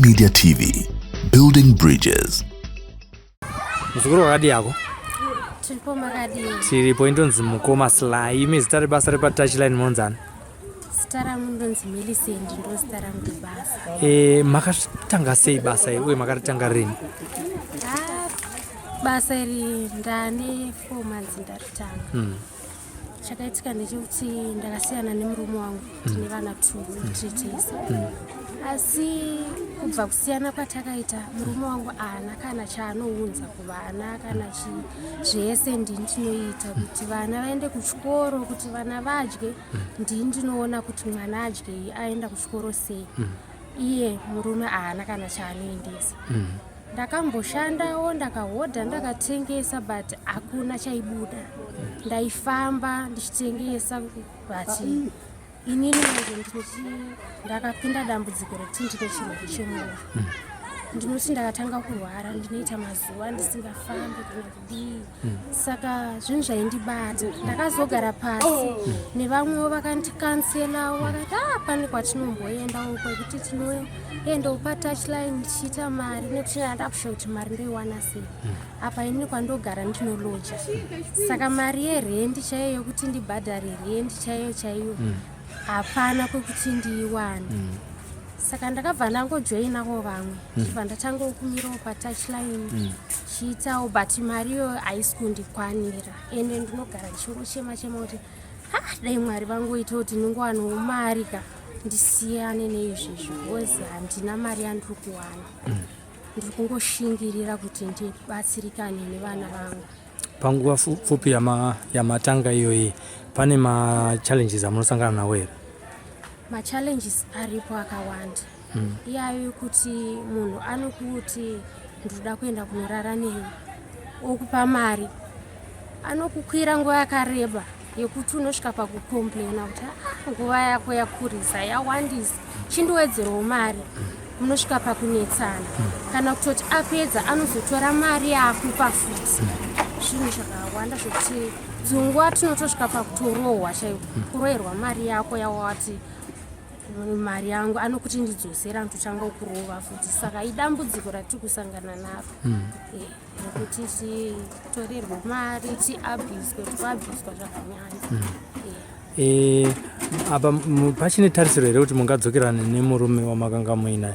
Media TV, building bridges. Muzukuru wakadi yako? Tilipo makadi. Tilipo indonzi mukoma Sly. Imi zitari basa repa touchline monzana. Stara mundonzi Millicent ndo stara mubasa. Makatanga sei basa uye makatanga rini? Basa iri ndane 4 months ndaritanga. Chakaitika ndechikuti ndakasiyana nemurume wangu tine vana 2 treatise. Asi kubva kusiyana kwatakaita murume wangu ana kana chaanounza kuvana kana zvese ndinoita kuti vana vaende kuchikoro kuti vana vadye ndinoona kuti mwana adye aenda kuchikoro sei. Iye murume ana kana chaanoendesa. Ndakamboshandawo ndakahodha ndakatengesa but hakuna chaibuda. Ndaifamba ndichitengesa but inini ndakapinda dambudziko rekuti ndine chirwere chemwoyo. Ndinoti ndakatanga kurwara ndinoita mazuva ndisingafambi kana kudii. Saka zvinhu zvaindibata ndakazogara pasi nevamwewo vakandikanselawo vakati pane kwatinomboendawo kwekuti tinoendawo patouchline tichiita mari nekuti ndada kushuva kuti mari ndoiwana sei. Apa ini kwandogara ndinoloja. Saka mari yerendi chaiyo yokuti ndibhadhare rendi chaiyo hapana kwekuti ndiiwane. Saka ndakabva ndangojoinako vamwe ndibva ndatanga kumirawo patouchline chiitawo but mariyo haisi kundikwanira ende ndinogara ndichingochema kuti dai mwari vangoita kuti ndingowanawo mari ka ndisiyane neizvizvi because handina mari yandiri kuwana. Ndiri kungoshingirira kuti ndibatsirikane nevana vangu. Panguva pfupi yamatanga iyoyi pane machallenges amunosangana nawo here? Machallenges aripo akawanda. Iyayo yekuti munhu anokuti ndoda kuenda kunorara newe okupa mari anokukwira nguva yakareba yekuti unosvika pakukomplaina kuti nguva yako yakurisa yawandisa chindowedzerawo mari munosvika pakunetsana kana kutoti apedza anozotora mari yakupa futi. Zvinhu zvakawanda zvokuti dzunguva tinotosvika pakutorohwa chaiko kuroherwa mari yako yawati mari yangu anokuti ndidzosera ndotanga kurova futi. Saka idambudziko ratiri kusangana naro nekuti titorerwe mari tiabhuswe zvakanyanya. Apa pachine tarisiro here kuti mungadzokerane nemurume wamakanga muinaye?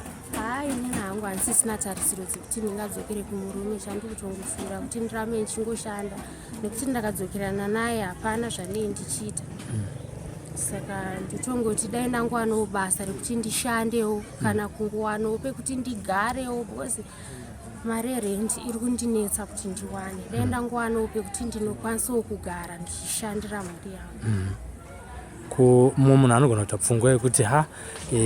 Ini hangu handisisina tarisiro dzekuti ndingadzokere kumurume. Chandiri kutongofura kuti ndirame ndichingoshanda nekuti ndakadzokerana naye hapana zvandei ndichiita. Saka nditongoti dai ndangowanawo basa rekuti ndishandewo kana kungowanawo pekuti ndigarewo because mari yerendi iri kundinetsa kuti ndiwane. Dai ndangowanawo pekuti ndinokwanisawo kugara ndichishandira mari yangu. Ko munhu anogona kuita pfungwa yekuti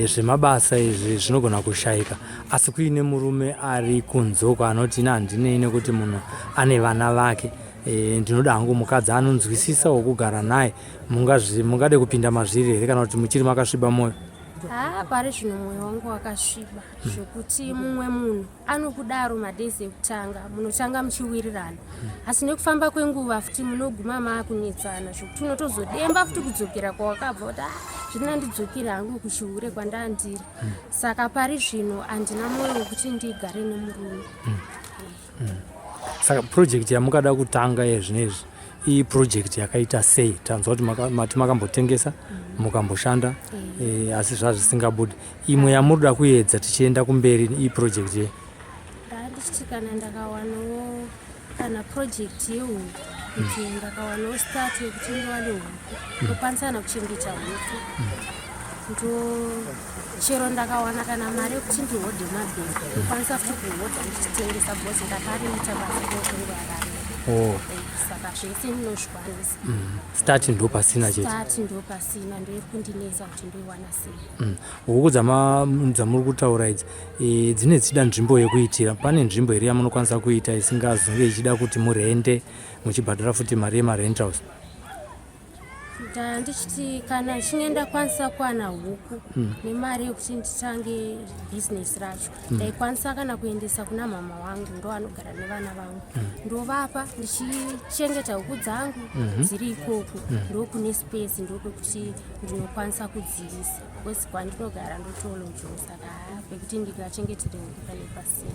zvemabasa izvi zvinogona kushayika asi kuine murume ari kunzoko anoti handinei nekuti munhu ane vana vake ndinoda hangu mukadzi anonzwisisa wokugara naye mungade kupinda mazviri here kana kuti muchiri makasviba moyo? Pari zvino mwoyo wangu wakasviba zvokuti mumwe munhu anokudaro madhezi ekutanga munotanga muchiwirirana asi nekufamba kwenguva futi munoguma maakunetsana zvokuti unotozodemba futi kudzokera kwawakabva kuti zvina ndidzokera hangu kuchihure kwandandiri. Saka pari zvino handina mwoyo wekuti ndigare nemurume. Saka project yamukada kutanga yezvinezvi iyi project yakaita sei? Tanzwa kuti mati makambotengesa mukamboshanda asi zvazvisingabudi. Imwe yamuroda kuedza tichienda kumberi iyi project ye? Ndichiti kana ndakawanawo kana project yehuku kuti ndakawanawo start yekuti ndiwane huku ndokwanisana kuchengeta huku chero ndakawana kana mari yekuti ndihodhe mabhegi ndokwanisa futi kuhodha ndichitengesa because ndakariita basa kwenguva yakareba. Saka zvese ndinozvikwanisa. Start ndo pasina chete? Start ndo pasina ndoiri kundinetsa kuti ndoiwana sei. Huku dzamuri kutaura idzi dzine dzida nzvimbo yekuitira. Pane nzvimbo here yamunokwanisa kuita isingazonge ichida kuti murende muchibhadhara futi mari yemarent house? ndichiti kana ndichinge ndakwanisa kuwana huku nemari yekuti nditange bhizinesi racho ndaikwanisa kana kuendesa kuna mama wangu ndo anogara nevana vangu ndovapa ndichichengeta huku dzangu dziri ikoko ndokune space ndokwekuti ndinokwanisa kudzivisa kwesi kwandinogara ndotolojoo saka pekuti ndikachengetere huku pane pasina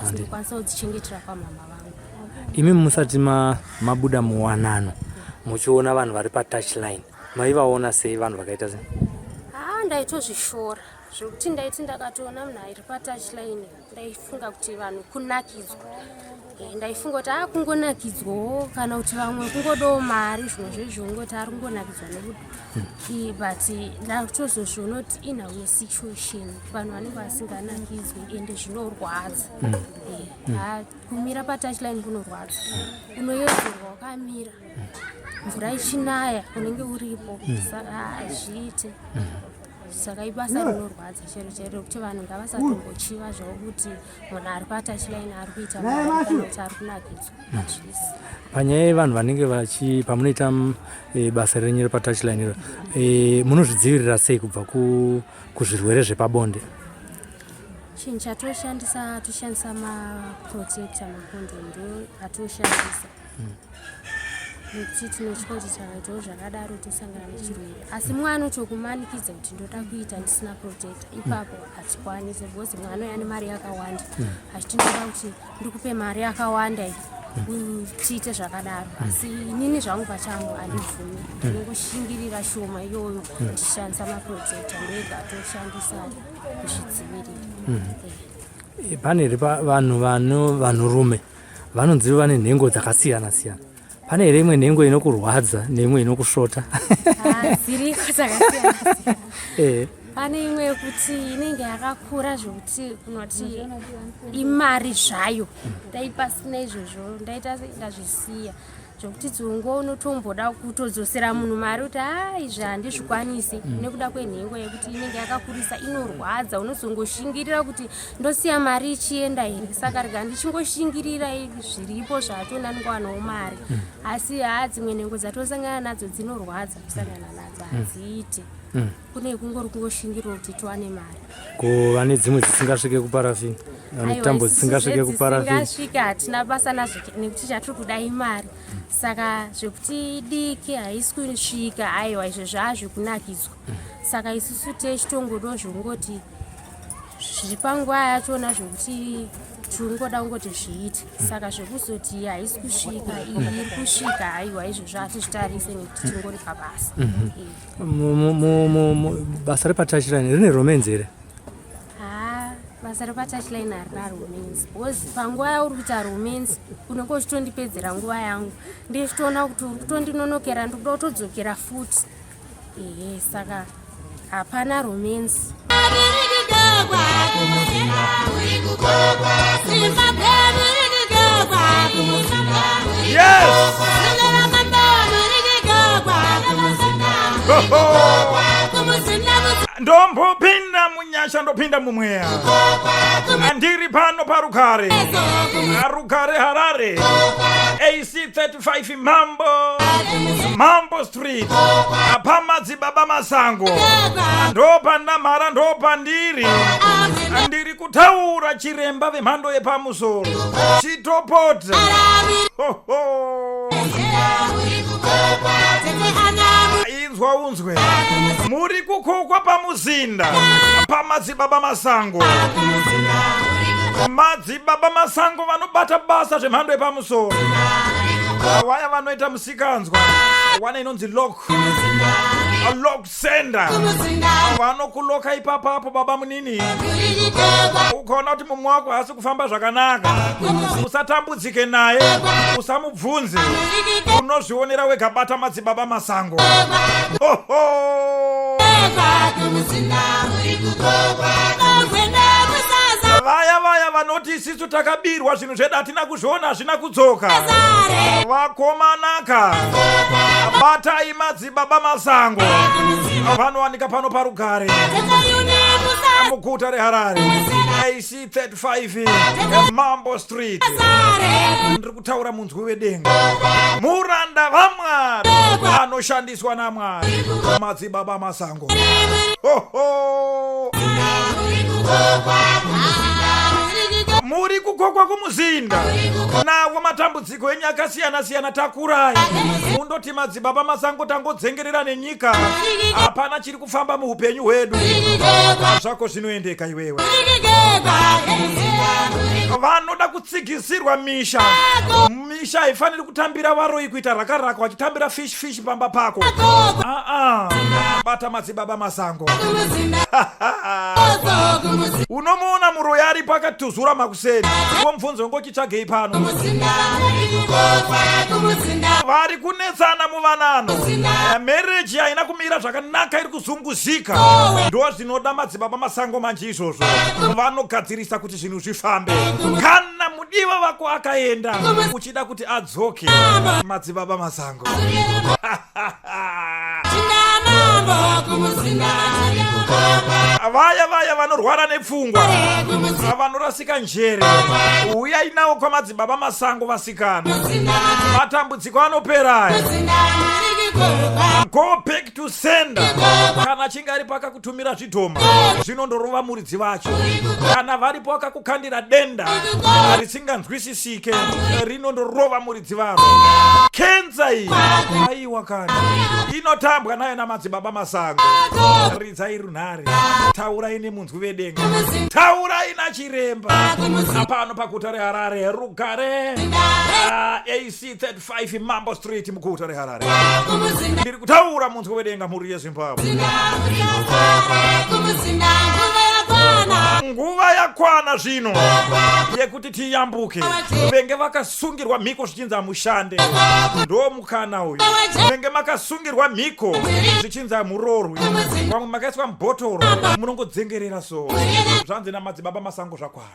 asi ndikwanisa kudzichengetera kwamama vangu. Imi musati mabuda muwanano muchiona vanhu vari patouchline maivaona sei vanhu vakaita sei? Ndaitozvishora zvekuti ndaiti ndakatoona munhu ari patouchline ndaifunga kuti vanhu kunakidzwa ndaifunga kuti kungonakidzwawo kana kuti vamwe kungodawo mari zvinhu zvezvo ngoti ari kungonakidzwa nekuti but ndatozozviona kuti inhauye situation vanhu vanenge vasinganakidzwi ende zvinorwadza kumira patouchline kunorwadza unoyedzerwa wakamira mvura ichinaya unenge uripo saka azviite saka ibasa rinorwadza chero chero kuti vanhu ngavasatombochiva zvavo kuti munhu ari patouchline ari kuita kana kuti ari kunakidzwa hazvisi. Panyaya yevanhu vanenge pamunoita basa renyu repatouchline iro munozvidzivirira sei kubva kuzvirwere zvepabonde? Chinhu toshandisa maprotector makondomu ndo atoshandisa nekuti tinotya kuti takaitawo zvakadaro tosangana nechirwere asi mwana utokumanikidza kuti ndoda kuita ndisina protector ipapo hatikwanisi because mwana uya ane mari yakawanda achiti ndoda kuti ndikupe mari yakawanda tiite zvakadaro asi inini zvangu pachangu handibvumi ndinongoshingirira shoma iyoyo tichishandisa maprotector ndoega toshandisa kuzvidzivirira. Pane vanhurume vanonzi vane nhengo dzakasiyana siyana. Pane here imwe nhengo inokurwadza neimwe inokusvota? Dziriko dzakasiyana siyana. Pane imwe yekuti inenge yakakura zvokuti kunoti imari zvayo ndaipasina izvozvo ndaita ndazvisiya zvokuti dzongo unotomboda kutodzosera munhu mari kuti izvi handizvikwanisi nekuda kwenhengo yekuti inenge yakakurisa inorwadza unozongoshingirira kuti ndosiya mari ichienda here saka rega ndichingoshingirira zviripo zvatona ndingowanawo mari asi dzimwe nhengo dzatosangana nadzo dzinorwadza kusangana nadzo hadziite kune kungori kungoshingirwa kuti tiwane mari. Kuva nedzimwe dzisingasvike kuparafini mitambo dzisingasvike kuparafini dzisingasvike hatina basa nazvo nekuti chatiri kuda imari saka zvekuti diki haisi kusvika aiwa izvo zvazvekunakidzwa saka isusu techitongodawo zvekungoti zviri panguva yachona zvokuti tingoda kungoti zviite saka zvekuzoti haisi kusvika iyi iri kusvika aiwa izvozvo hatizvitarise nekuti tingori pabasa. Basa repatouchline rine romance here? Basa repatouchline harina romance because panguva yauri kuita romance unenge uchitondipedzera nguva yangu ndichitoona kuti uri kutondinonokera ndikuda kutodzokera futi saka hapana romance. Ndombopinda munyasha ndopinda mumweya andiri pano parukare Harare AC35 Mambo Street apamadzi baba masango ndopa ndamhara ndopa ndiri kutaura chiremba vemhando yepamusoro chitopota inzwa unzwe muri kukokwa pamuzinda pamadzibaba masango madzibaba masango vanobata basa zvemhando yepamusoro vaya vanoita musikanzwa wana inonzi lock center vanokuloka ipapapo baba munini ukaona kuti mumwe wako hasi kufamba zvakanaka usatambudzike naye usamubvunze unozvionera wega bata madzibaba masango. Vaya vanoti isisu takabirwa zvinhu zvedu hatina kuzviona hazvina kudzoka vakomanaka batai madzibaba masango vanowanika pano parugare muguta reHarare. AC35 Mambo Street. Ndiri kutaura munzwi wedenga, muranda vaMwari anoshandiswa naMwari, madzibaba Masango. Muri kugogwa kumuzinda nawo matambudziko enyika akasiyana-siyana takurai. Mundoti madzibaba Masango tangodzengerera nenyika, hapana chiri kufamba muupenyu hwedu. Zvako zvinoendeka iwewe. Vanoda kutsigisirwa misha. Misha haifaniri kutambira varoi kuita rakaraka vachitambira fish pamba pako. Bata madzibaba Masango. Unomuona muroi ari pakatuzura makuseni, womubvunza ngochitsvagei pano. Vari kunetsana muvanano, mereji haina kumira zvakanaka, iri kuzunguzika. Ndo zvinoda madzibaba Masango manje izvozvo, vanogadzirisa kuti zvinhu zvifambe. Kana mudiwa vako akaenda uchida kuti adzoke, madzibaba Masango. Vaya vanorwara nepfungwa, vanorasika njere, uyai nawo kwamadzibaba Masango vasikana. Matambudziko anopera. Go back to sender. Kana chinga ari pakakutumira zvidhoma, zvinondorova muridzi vacho. Kana varipo vakakukandira denda risinganzwisisike, rinondorova muridzi varo. Kenza iyi aiwa kana inotambwa nayo namadzibaba Masango. Ridzai runhare, taurai nemunzwi wedenga, taurai nachiremba. Apano paguta reHarare, Rugare, AC35 Mambo Street muguta reHarare. Ndiri kutaura munzwi wedenga, mhuri yeZimbabwe. Nguva yakwana zvino yekuti tiyambuke. Venge vakasungirwa mhiko zvichinzi mushande, ndo mukana uyu. Venge makasungirwa mhiko zvichinzi murorwi, vamwe makaiswa mubhotoro, munongodzengerera so. Zvanzi namadzibaba Masango zvakwana.